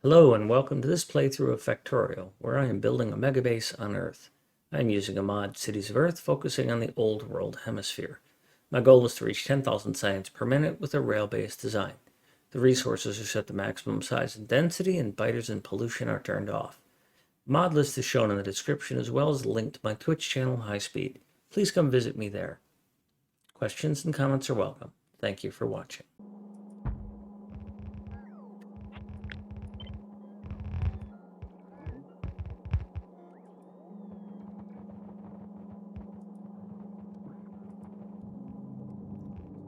Hello and welcome to this playthrough of Factorio, where I am building a megabase on Earth. I am using a mod, Cities of Earth, focusing on the Old World Hemisphere. My goal is to reach 10,000 science per minute with a rail-based design. The resources are set to maximum size and density, and biters and pollution are turned off. The mod list is shown in the description, as well as a link to my Twitch channel, High Speed. Please come visit me there. Questions and comments are welcome. Thank you for watching.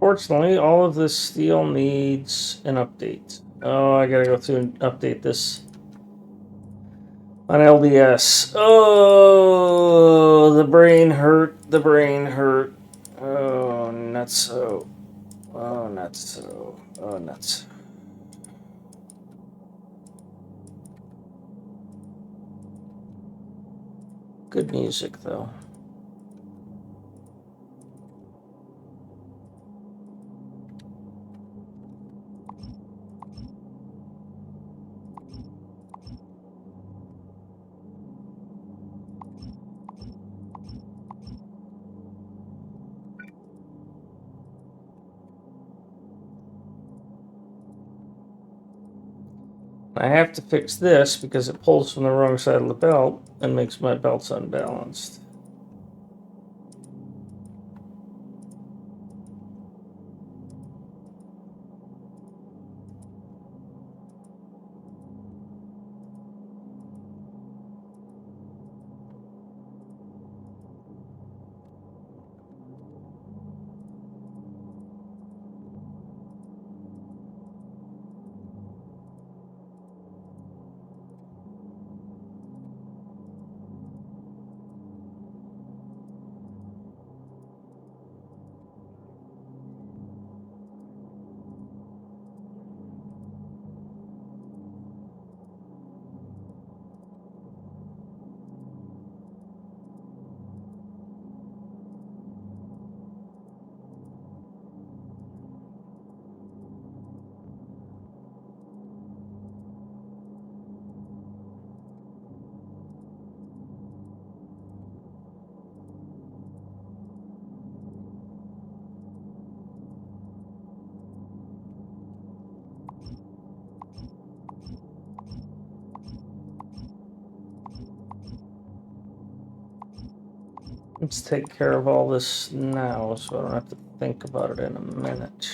Fortunately, all of this steel needs an update. Oh, I gotta go through and update this on LDS. Oh, the brain hurt. The brain hurt. Oh, nutso. Oh, nutso. Oh, nuts. Good music, though. I have to fix this because it pulls from the wrong side of the belt and makes my belts unbalanced. Let's take care of all this now so I don't have to think about it in a minute.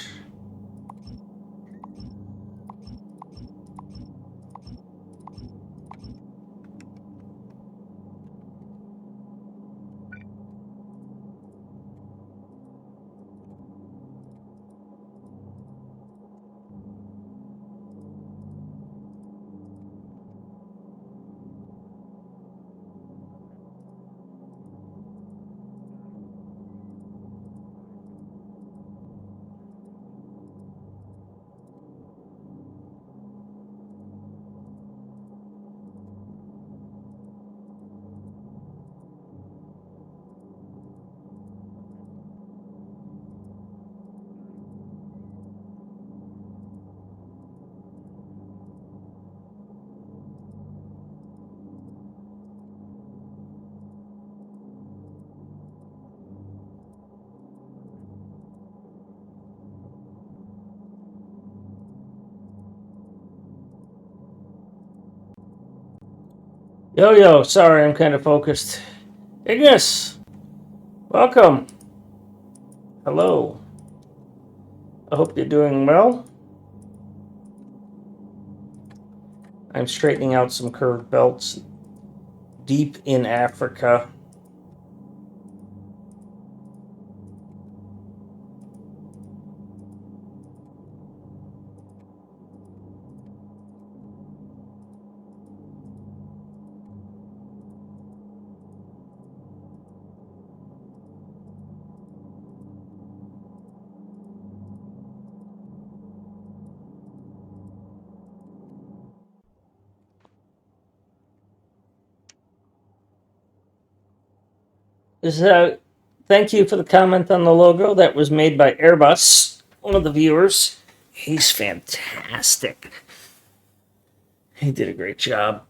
Yo, sorry, I'm kind of focused. Ignis, welcome. Hello. I hope you're doing well. I'm straightening out some curved belts deep in Africa. Thank you for the comment on the logo. That was made by Airbus, one of the viewers. He's fantastic. He did a great job.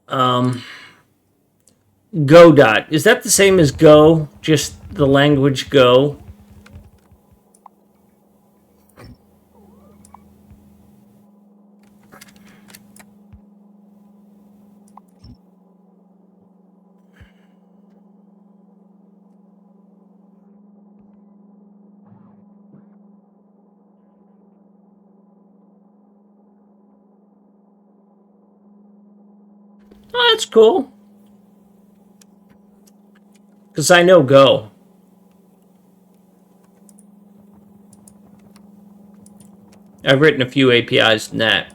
Godot. Is that the same as Go? Just the language Go? Oh, that's cool. Because I know Go. I've written a few APIs in that.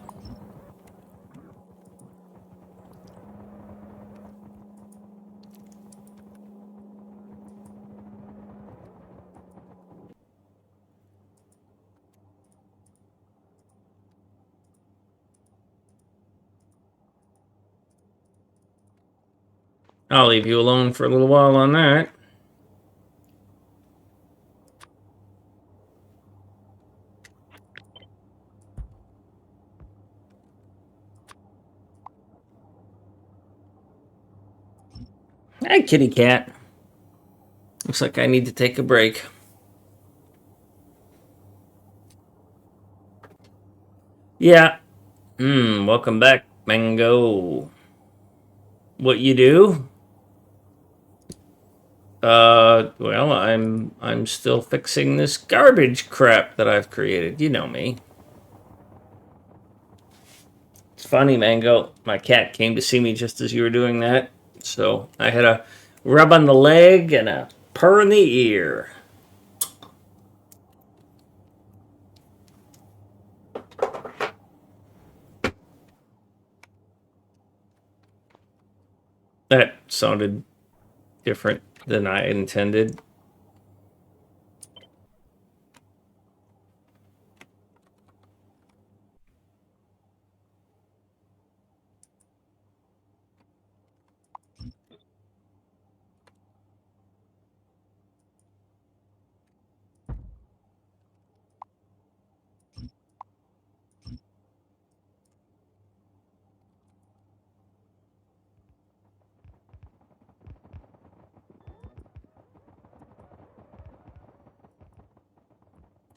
I'll leave you alone for a little while on that. Hey, kitty cat. Looks like I need to take a break. Yeah. Welcome back, Mango. What you do? Well, I'm still fixing this garbage crap that I've created. You know me. It's funny, Mango. My cat came to see me just as you were doing that. So I had a rub on the leg and a purr in the ear. That sounded different than I intended.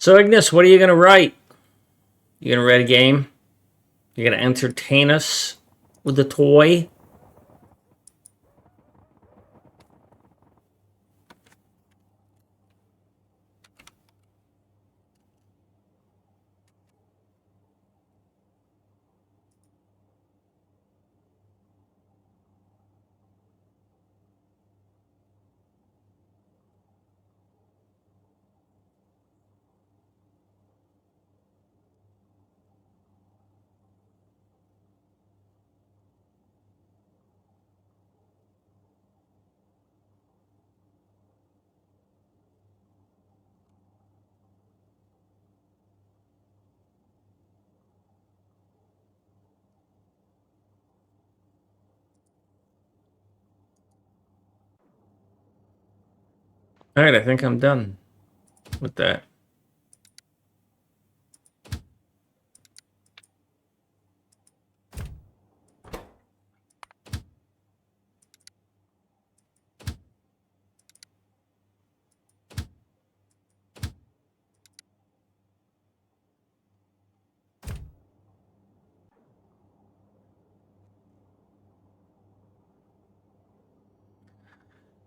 So, Ignis, what are you going to write? You going to write a game? You're going to entertain us with a toy? All right, I think I'm done with that.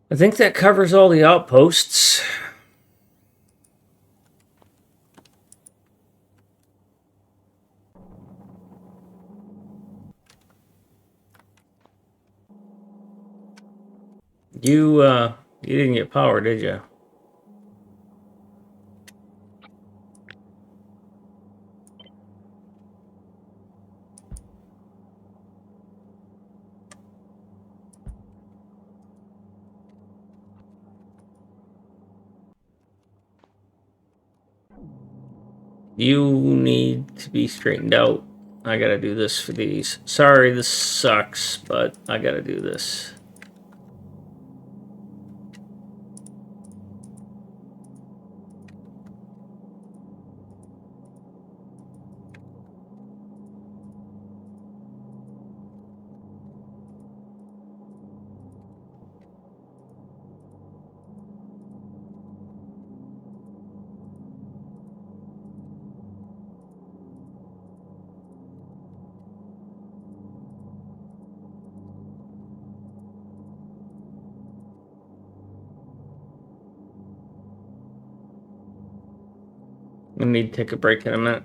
I think that covers all the outposts. You didn't get power, did you? You need to be straightened out. I gotta do this for these. Sorry, this sucks, but I gotta do this. We need to take a break in a minute.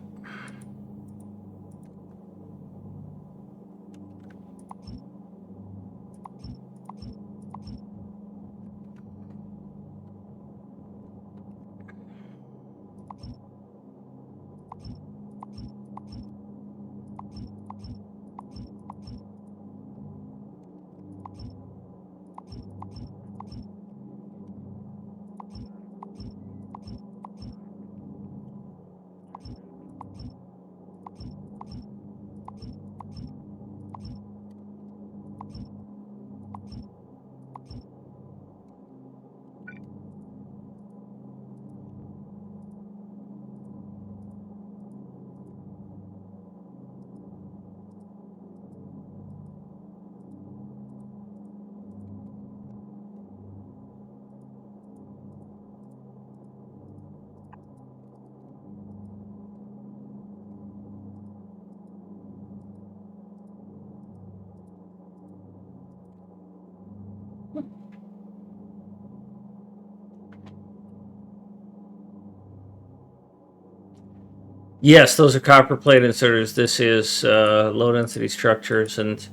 Yes, those are copper plate inserters. This is low density structures. And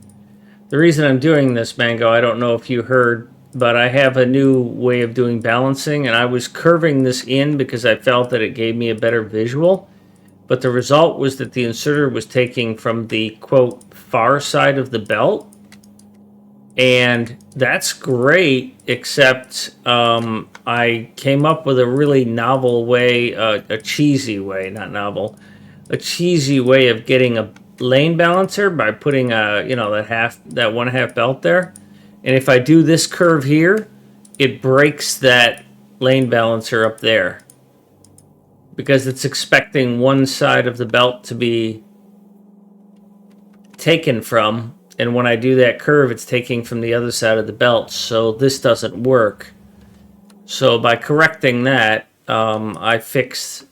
the reason I'm doing this, Mango, I don't know if you heard, but I have a new way of doing balancing, and I was curving this in because I felt that it gave me a better visual. But the result was that the inserter was taking from the, quote, far side of the belt. And that's great, except I came up with a really novel way, a cheesy way, not novel, a cheesy way of getting a lane balancer by putting that 1/2 belt there. And if I do this curve here, it breaks that lane balancer up there because it's expecting one side of the belt to be taken from, and when I do that curve, it's taking from the other side of the belt, so this doesn't work. So by correcting that, I fixed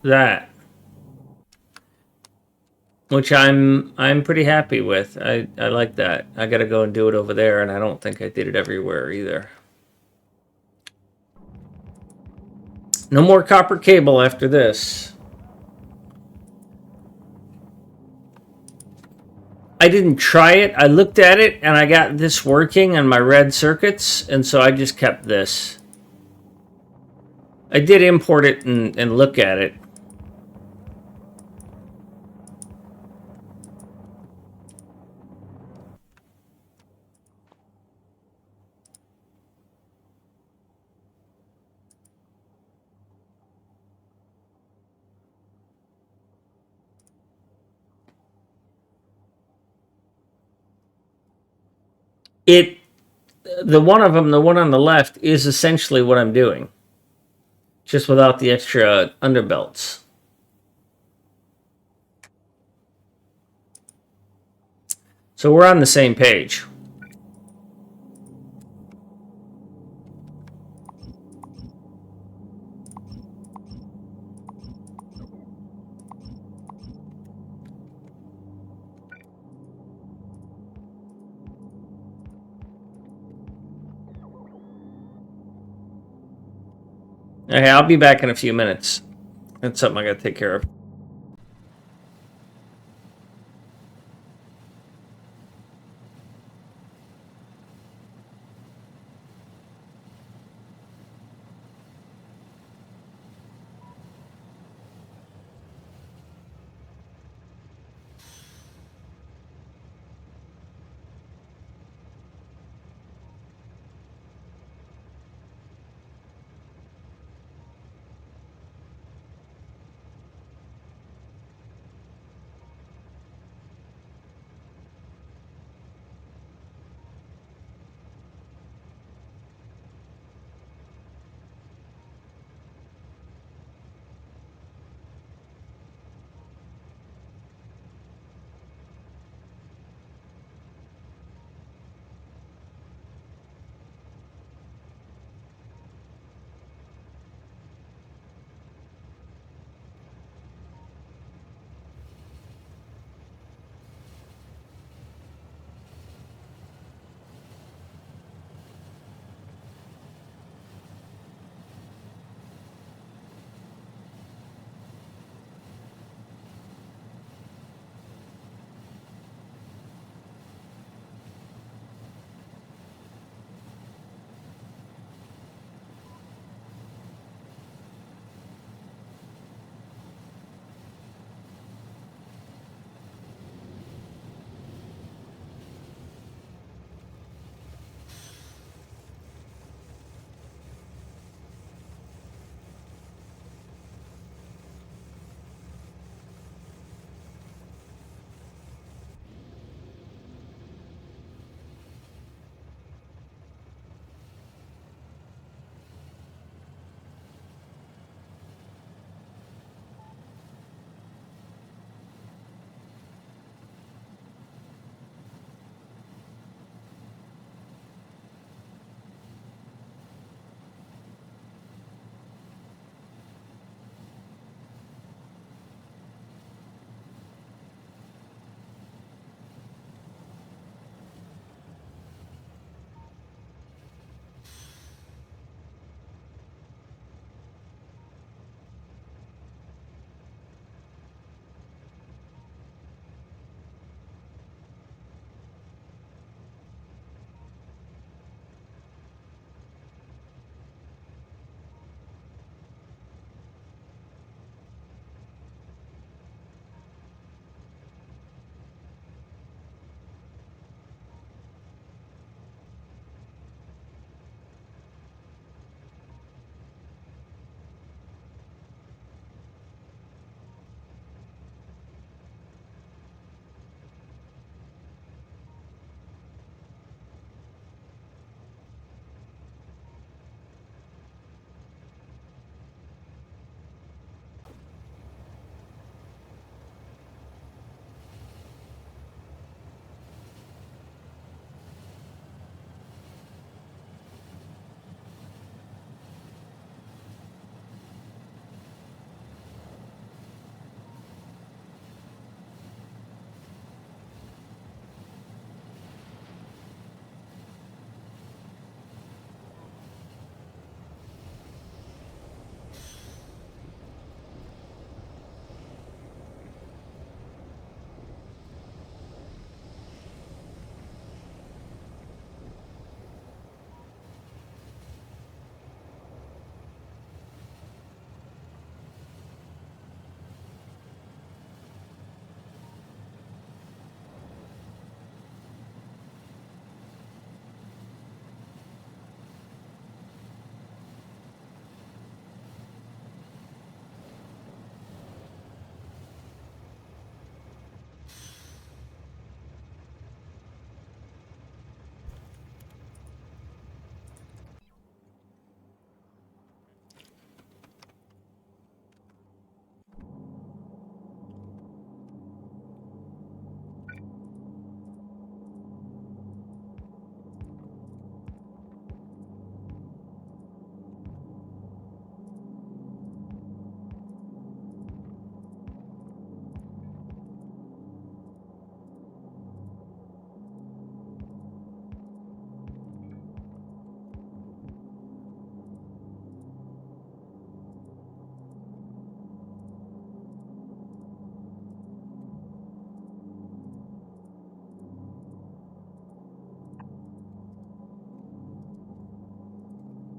that, which I'm pretty happy with. I like that. I gotta go and do it over there, and I don't think I did it everywhere either. No more copper cable after this. I didn't try it. I looked at it, and I got this working on my red circuits, and so I just kept this. I did import it and look at it. It the one of them, the one on the left, is essentially what I'm doing, just without the extra underbelts. So we're on the same page. Okay, I'll be back in a few minutes. That's something I gotta take care of.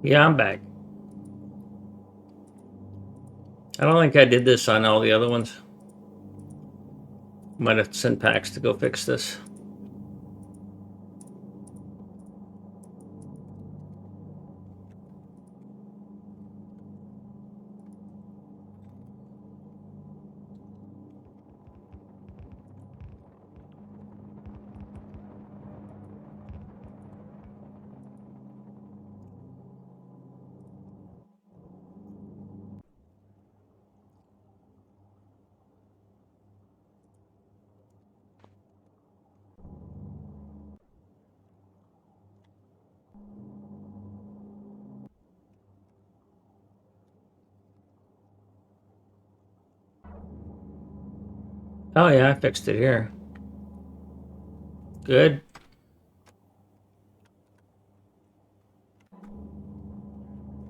Yeah, I'm back. I don't think I did this on all the other ones. Might have sent packs to go fix this. Oh yeah, I fixed it here. Good.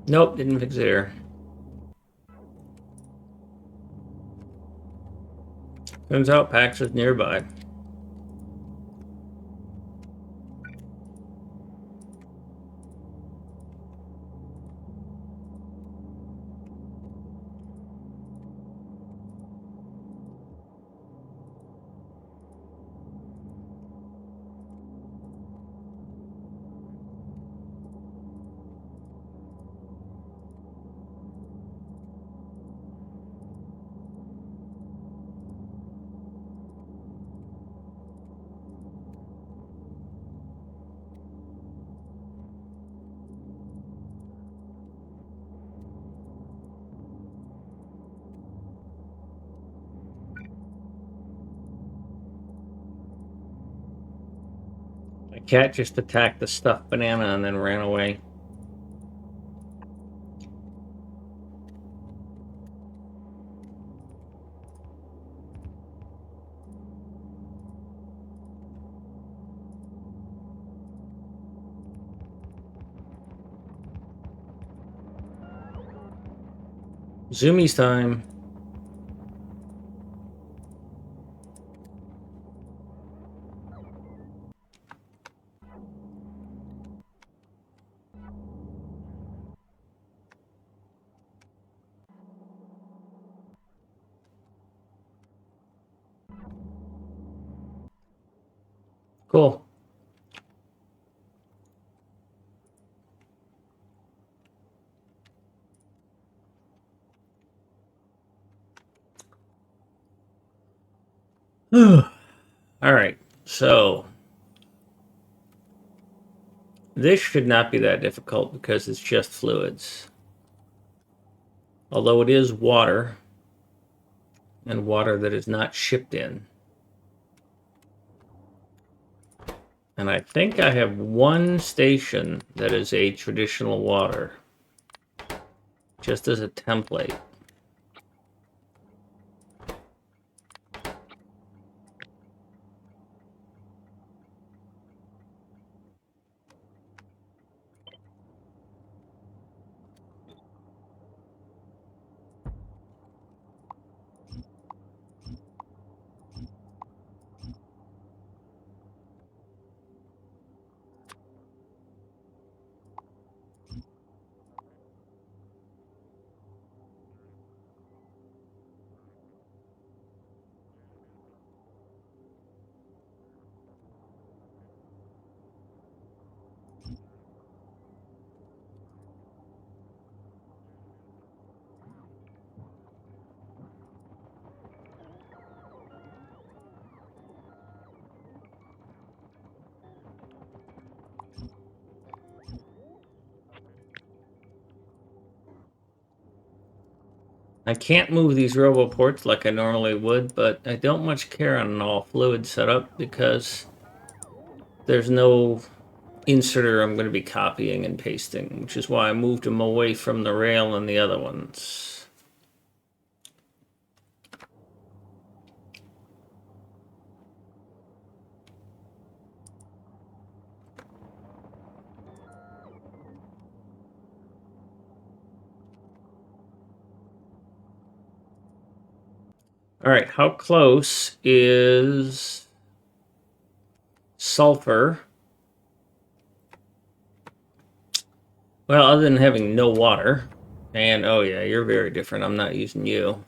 Nope, didn't fix it here. Turns out PAX is nearby. My cat just attacked the stuffed banana and then ran away. Zoomies time. Cool. All right, so this should not be that difficult because it's just fluids. Although it is water, and water that is not shipped in. And I think I have one station that is a traditional water, just as a template. I can't move these roboports like I normally would, but I don't much care on an all fluid setup because there's no inserter I'm going to be copying and pasting, which is why I moved them away from the rail and the other ones. All right, how close is sulfur Well, other than having no water, and oh yeah, you're very different. I'm not using you.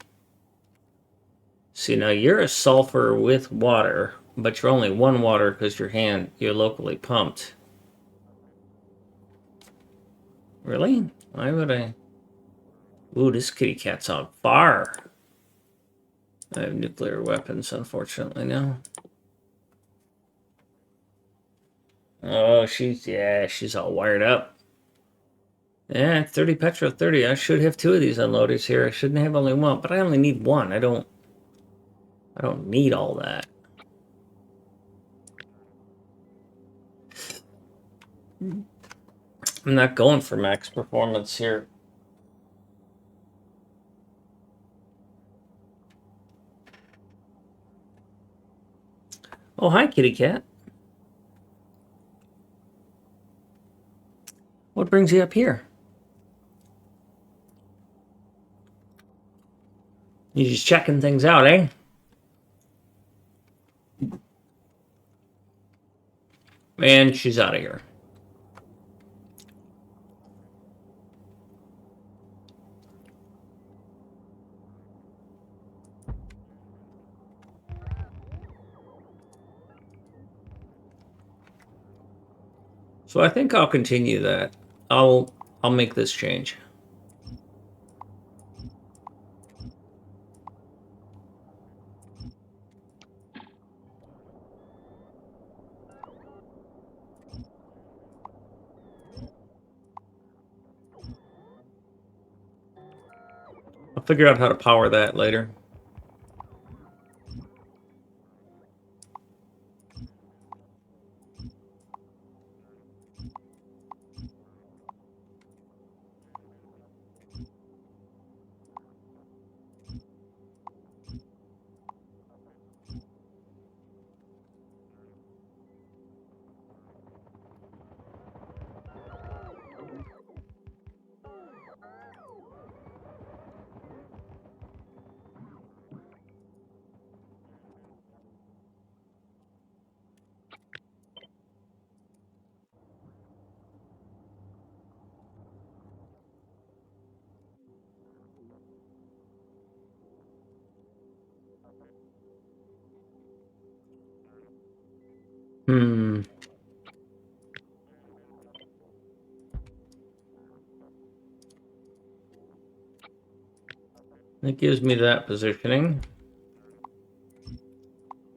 See, now you're a sulfur with water, but you're only one water because you're locally pumped. Really? Why would I? Ooh, this kitty cat's on fire. I have nuclear weapons, unfortunately, now. Oh, she's all wired up. Yeah, 30 Petro 30. I should have two of these unloaders here. I shouldn't have only one, but I only need one. I don't need all that. I'm not going for max performance here. Oh, hi, kitty cat. What brings you up here? You just checking things out, eh? And she's out of here. So I think I'll continue that. I'll make this change. I'll figure out how to power that later. Hmm. That gives me that positioning.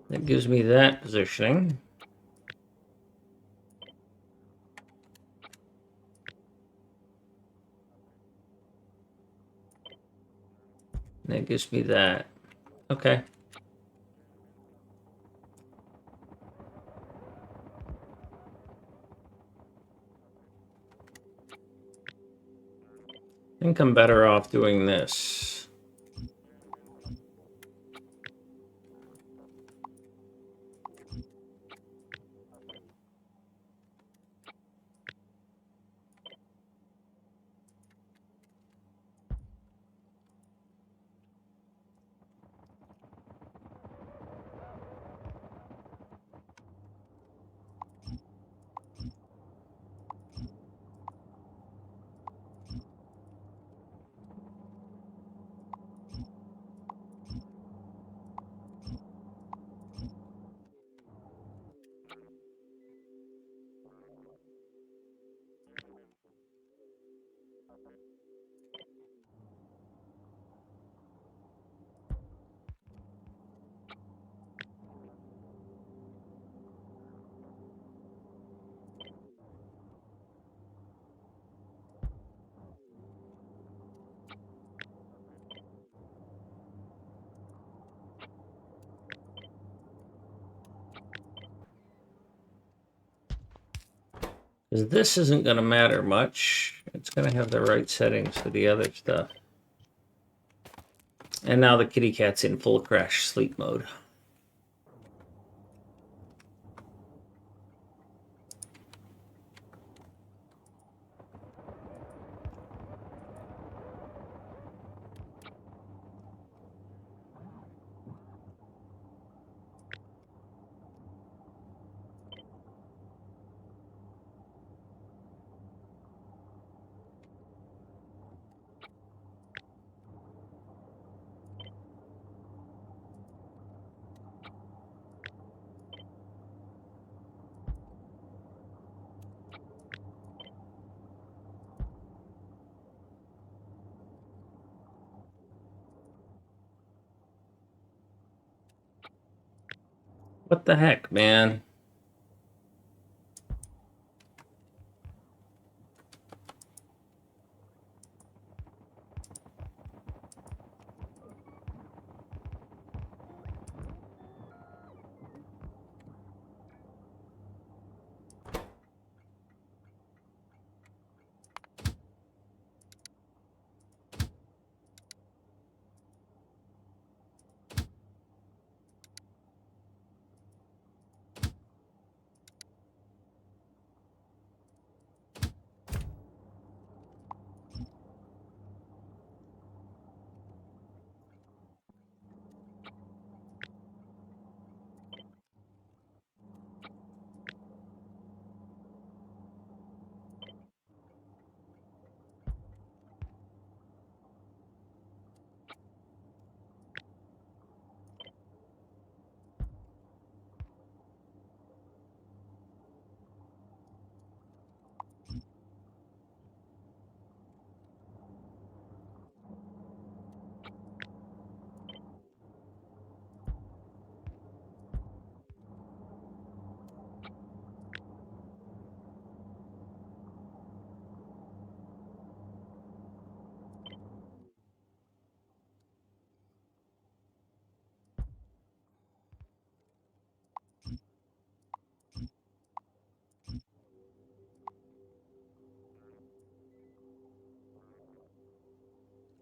That gives me that positioning. That gives me that. Okay. I think I'm better off doing this. Because this isn't going to matter much. It's going to have the right settings for the other stuff. And now the kitty cat's in full crash sleep mode. What the heck, man?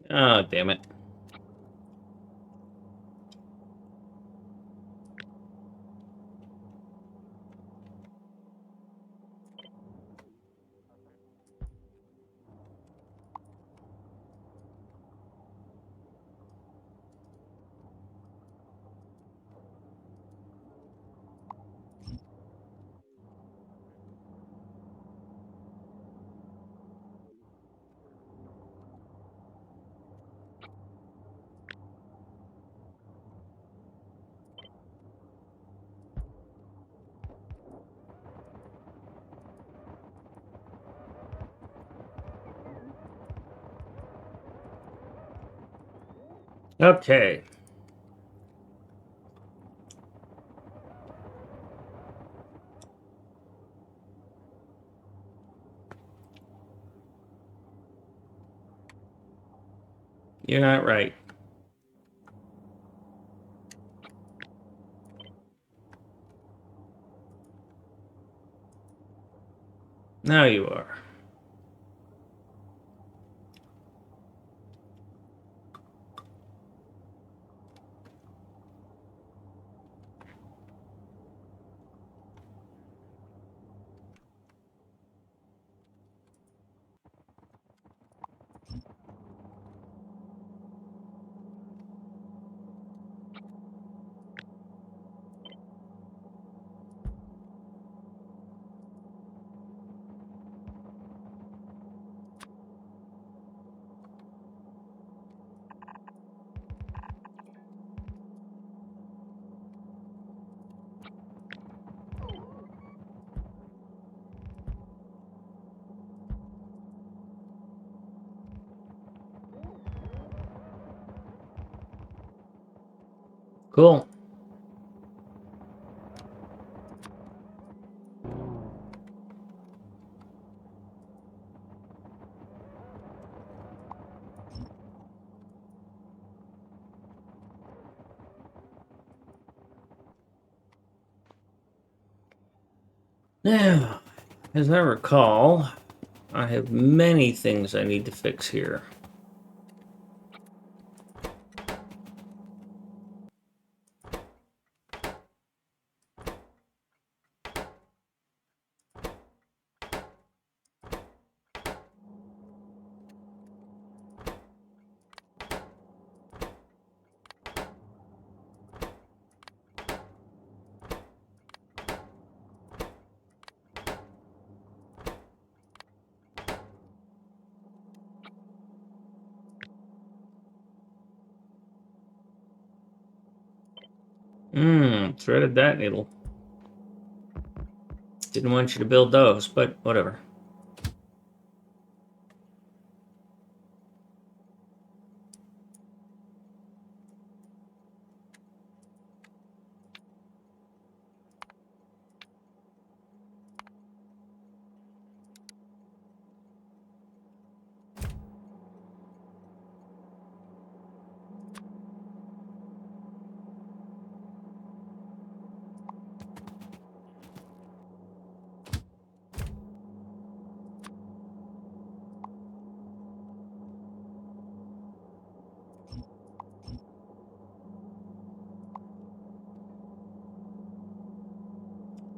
Oh, damn it. Okay. You're not right. Now you are. Cool. Now, as I recall, I have many things I need to fix here. Threaded that needle. Didn't want you to build those, but whatever.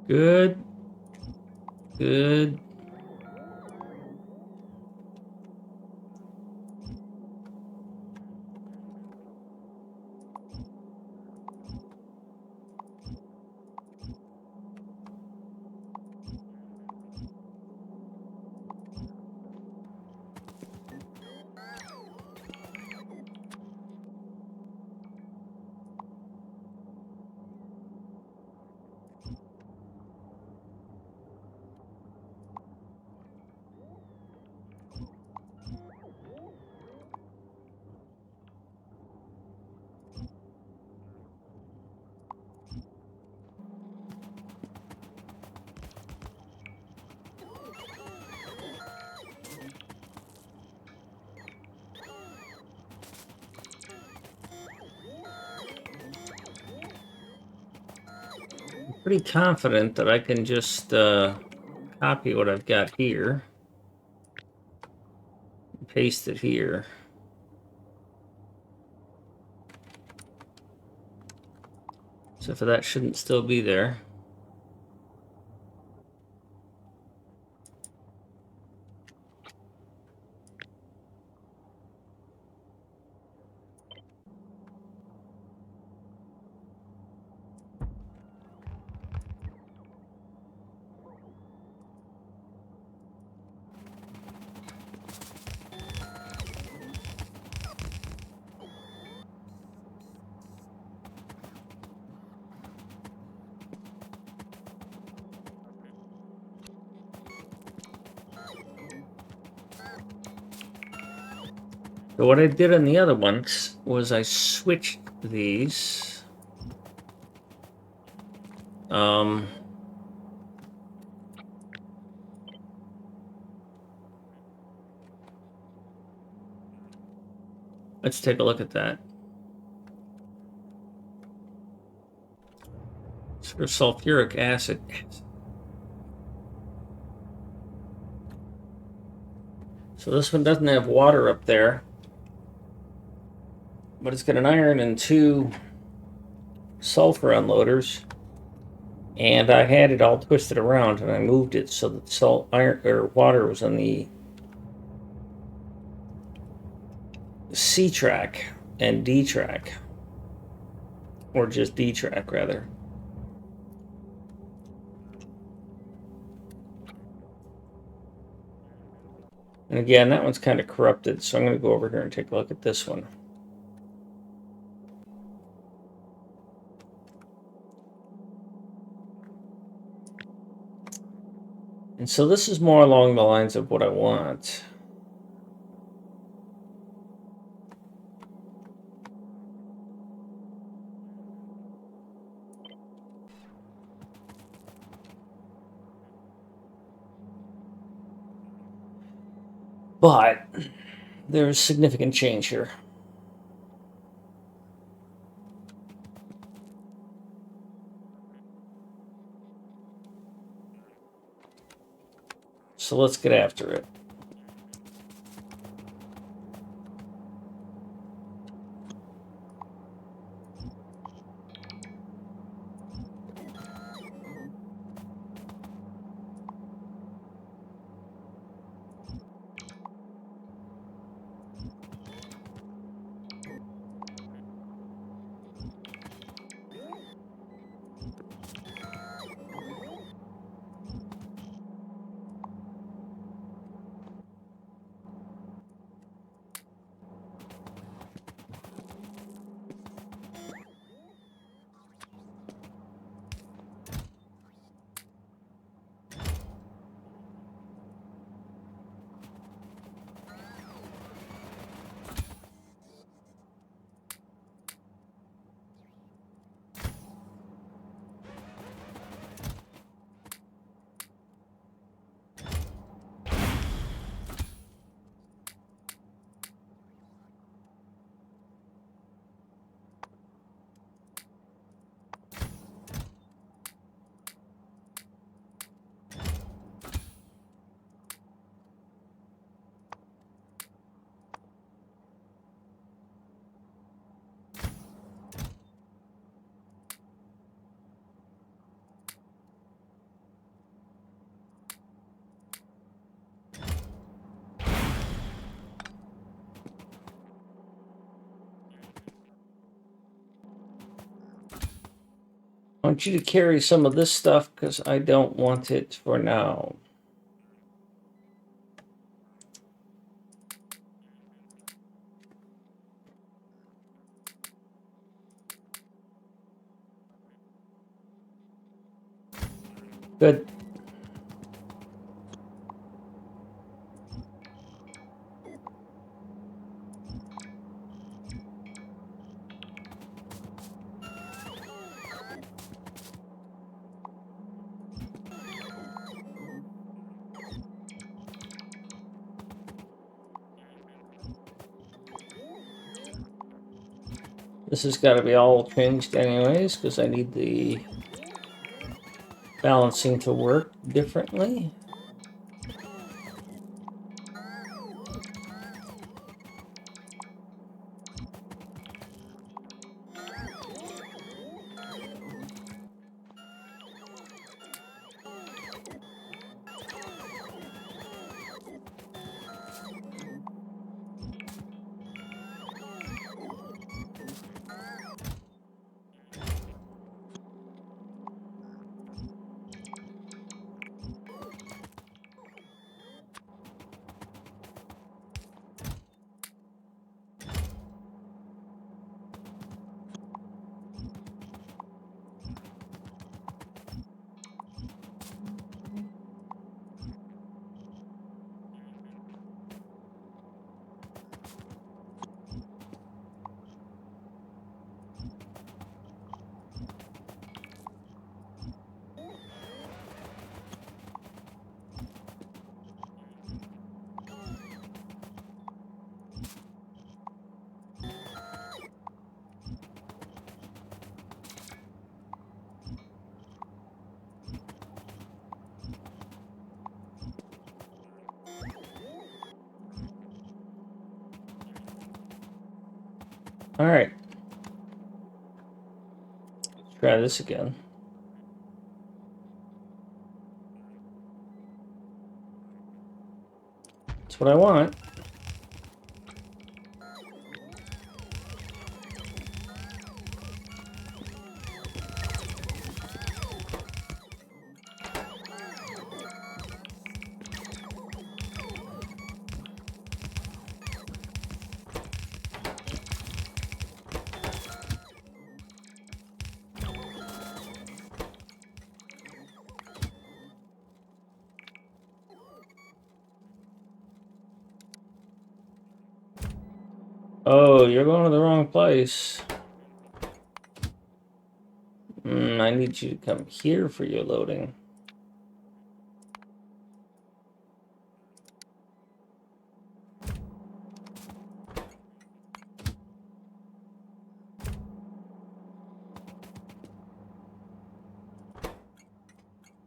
Good. Good. Pretty confident that I can just copy what I've got here, and paste it here. So for that shouldn't still be there. So what I did on the other ones was I switched these. Let's take a look at that. It's for sulfuric acid. So this one doesn't have water up there, but it's got an iron and 2 sulfur unloaders. And I had it all twisted around, and I moved it so that iron or water was on the C track and D track, or just D track rather. And again, that one's kind of corrupted, so I'm going to go over here and take a look at this one. And so this is more along the lines of what I want. But there's significant change here. So let's get after it. want you to carry some of this stuff because I don't want it for now. Good. This has got to be all changed anyways because I need the balancing to work differently. All right. Let's try this again. That's what I want. Oh, you're going to the wrong place. I need you to come here for your loading.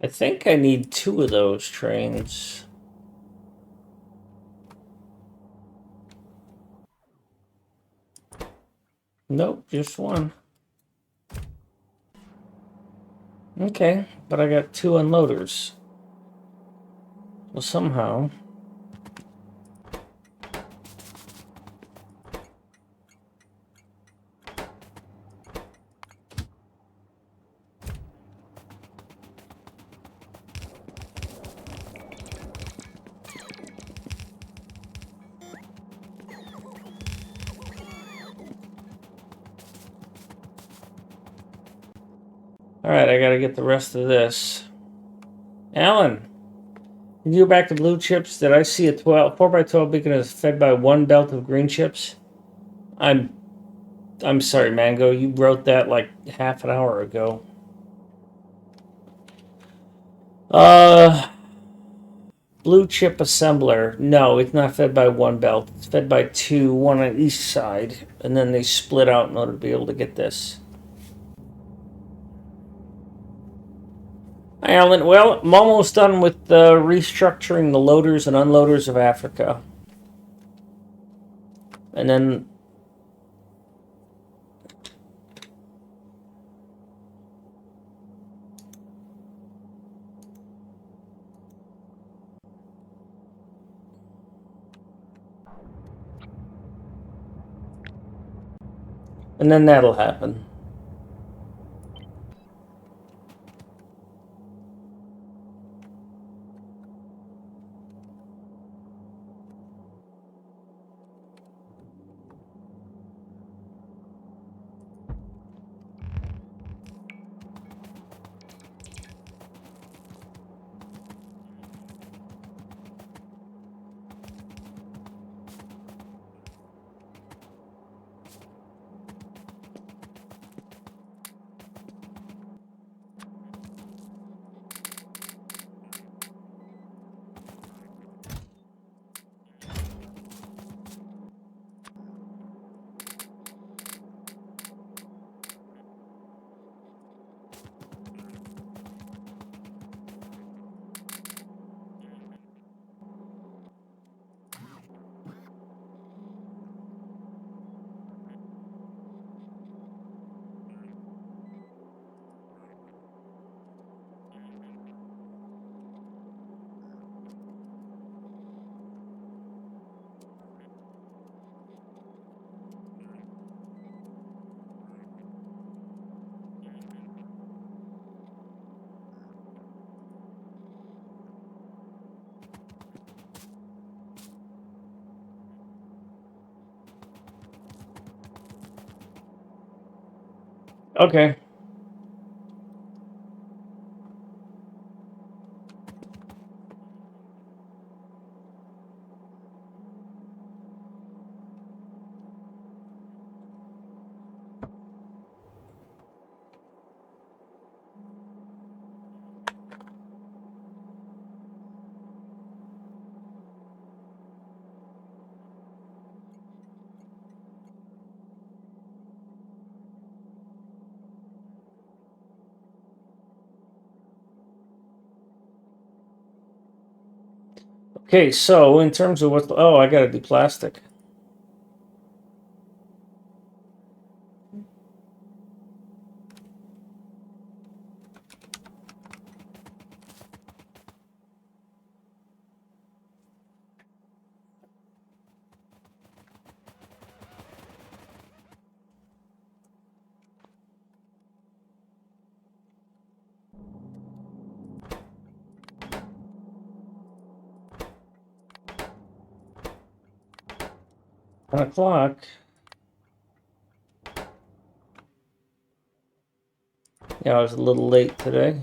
I think I need 2 of those trains. Nope, just 1. Okay, but I got 2 unloaders. Well, somehow. Alright, I gotta get the rest of this. Alan, can you go back to blue chips? Did I see a 4x12 beacon is fed by 1 belt of green chips? I'm sorry, Mango. You wrote that like half an hour ago. Blue chip assembler. No, it's not fed by 1 belt. It's fed by 2, 1 on each side, and then they split out in order to be able to get this. Hi, Alan. Well, I'm almost done with restructuring the loaders and unloaders of Africa. And then that'll happen. Okay. Okay, so in terms of what... Oh, I gotta do plastic. $10 o'clock. Yeah, I was a little late today.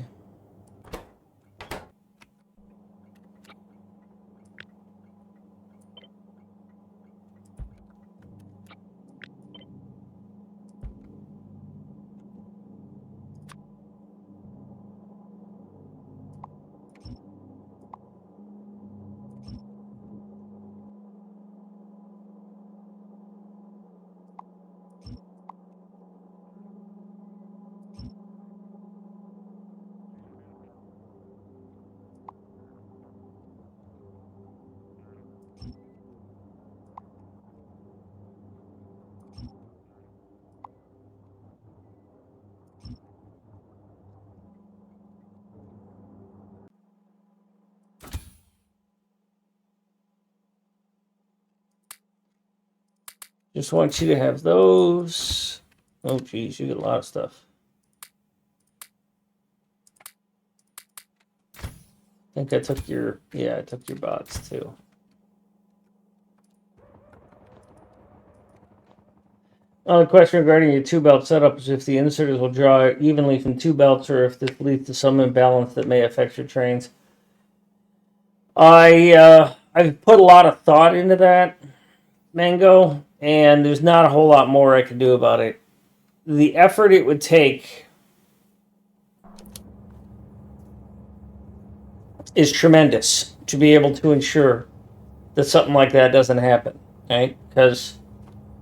Just want you to have those. Oh, geez, you get a lot of stuff. I think I took your... Yeah, I took your bots, too. The question regarding your two-belt setup is if the inserters will draw evenly from two belts or if this leads to some imbalance that may affect your trains. I've put a lot of thought into that, Mango, and there's not a whole lot more I can do about it. The effort it would take is tremendous to be able to ensure that something like that doesn't happen, right? Because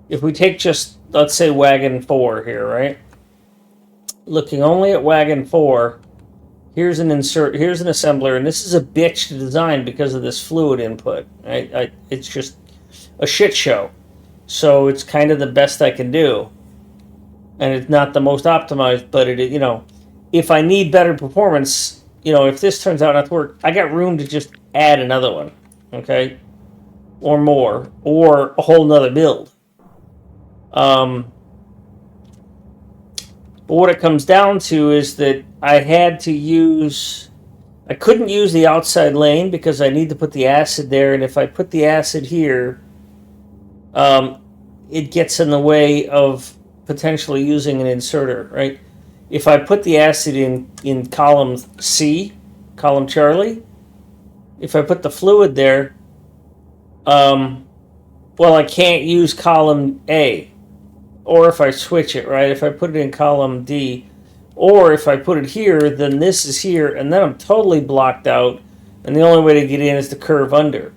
if we take just, let's say, wagon 4 here, right? Looking only at wagon 4, here's an assembler, and this is a bitch to design because of this fluid input, right? It's just a shit show. So it's kind of the best I can do. And it's not the most optimized, but if I need better performance, if this turns out not to work, I got room to just add another one, okay? Or more, or a whole nother build. But what it comes down to is that I couldn't use the outside lane because I need to put the acid there, and if I put the acid here, it gets in the way of potentially using an inserter, right? If I put the acid in column C, column Charlie, if I put the fluid there, I can't use column A. Or if I switch it, right? If I put it in column D, or if I put it here, then this is here, and then I'm totally blocked out, and the only way to get in is to curve under.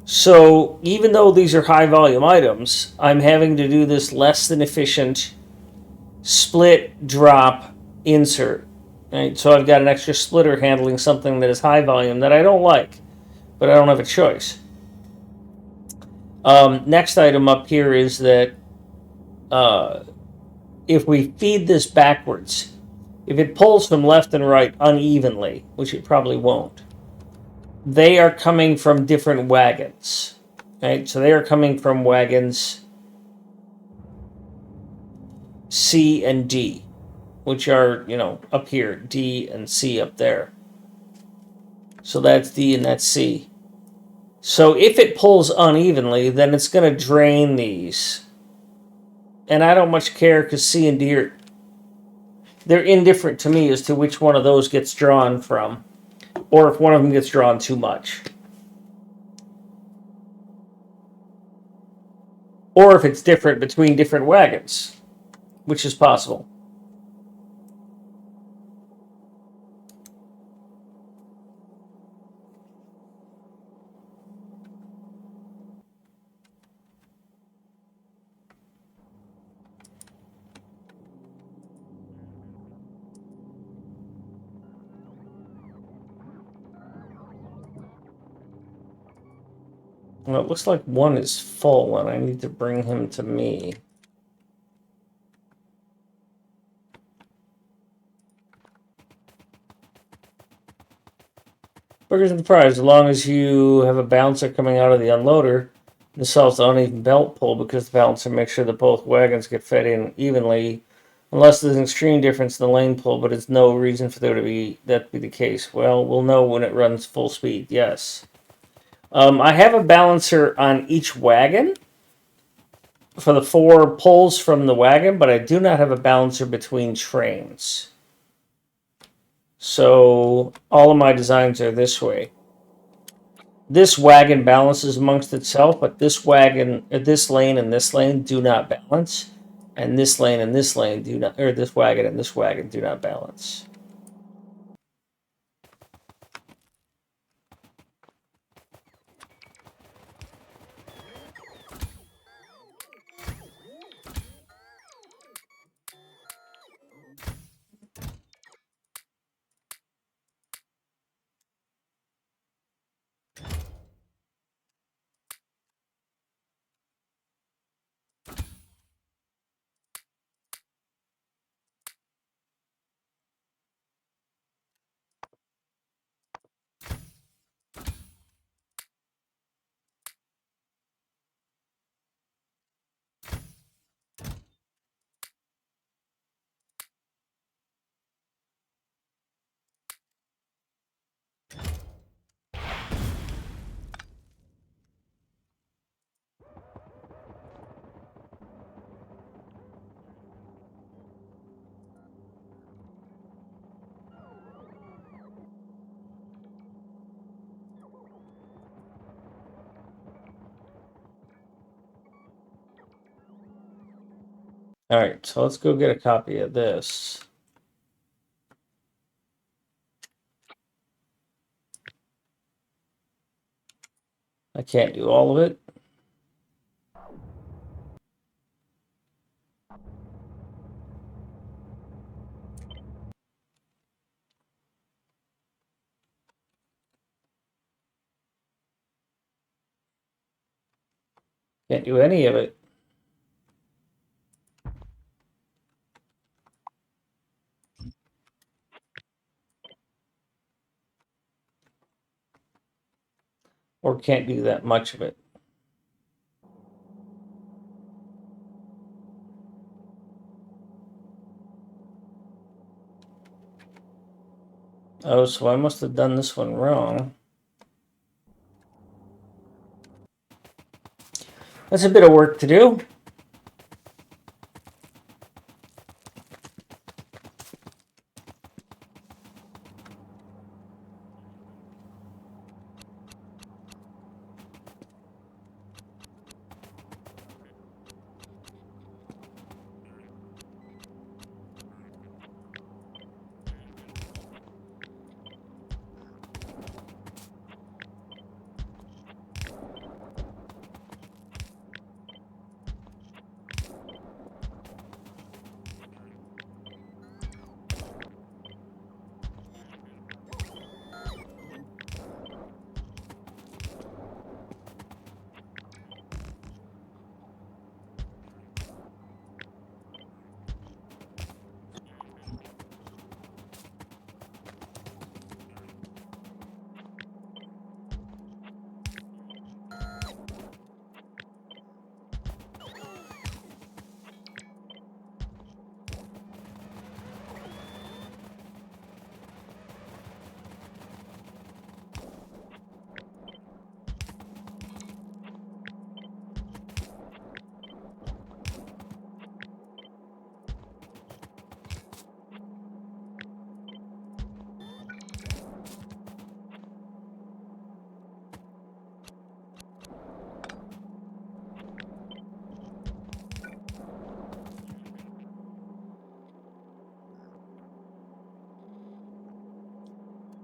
So even though these are high volume items, I'm having to do this less than efficient split, drop, insert. Right? So I've got an extra splitter handling something that is high volume that I don't like, but I don't have a choice. Next item up here is that if we feed this backwards, if it pulls from left and right unevenly, which it probably won't, they are coming from different wagons. Right? So they are coming from wagons C and D, which are, up here, D and C up there. So that's D and that's C. So if it pulls unevenly, then it's going to drain these. And I don't much care because C and D are they're indifferent to me as to which one of those gets drawn from, or if one of them gets drawn too much. Or if it's different between different wagons, which is possible. Well, it looks like one is full, and I need to bring him to me. Burgers and fries, as long as you have a balancer coming out of the unloader, this solves the uneven belt pull because the balancer makes sure that both wagons get fed in evenly, unless there's an extreme difference in the lane pull, but it's no reason for there to be that be the case. Well, we'll know when it runs full speed, yes. I have a balancer on each wagon for the 4 pulls from the wagon, but I do not have a balancer between trains. So all of my designs are this way. This wagon balances amongst itself, but this wagon, this lane and this lane do not balance, and this lane and this lane do not, or this wagon and this wagon do not balance. All right, so let's go get a copy of this. I can't do all of it. Can't do any of it. Or can't do that much of it. Oh, so I must have done this one wrong. That's a bit of work to do.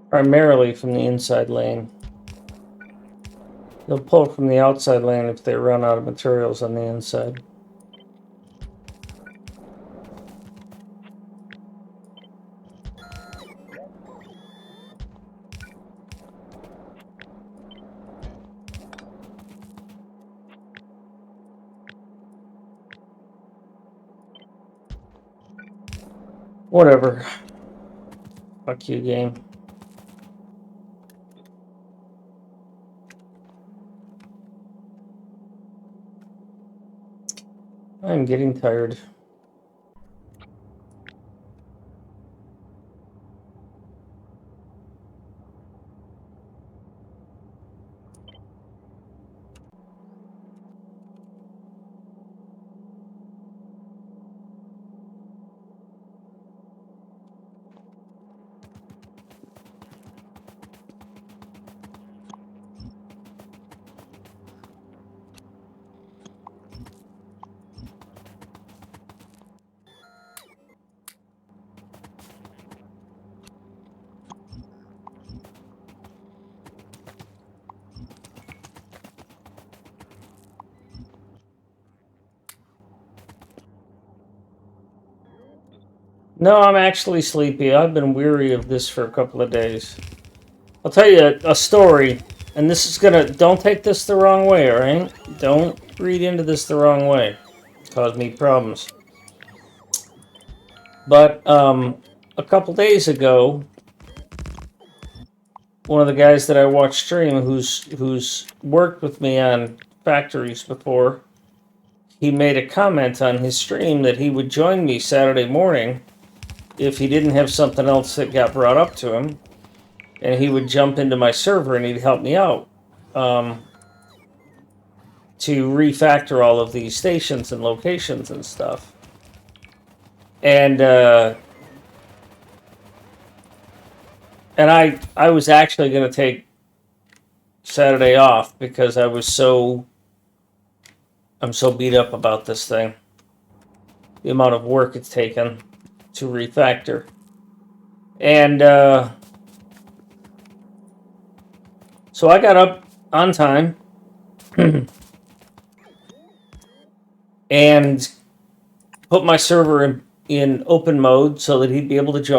primarily from the inside lane. They'll pull from the outside lane if they run out of materials on the inside. Whatever. Fuck you, game. I'm getting tired. No, I'm actually sleepy. I've been weary of this for a couple of days. I'll tell you a story, and this is gonna... Don't take this the wrong way, alright? Don't read into this the wrong way. Cause me problems. But, a couple days ago, one of the guys that I watch stream who's worked with me on factories before, he made a comment on his stream that he would join me Saturday morning if he didn't have something else that got brought up to him, and he would jump into my server and he'd help me out to refactor all of these stations and locations and stuff. And I was actually going to take Saturday off because I'm so beat up about this thing. The amount of work it's taken to refactor. And so I got up on time and put my server in open mode so that he'd be able to join.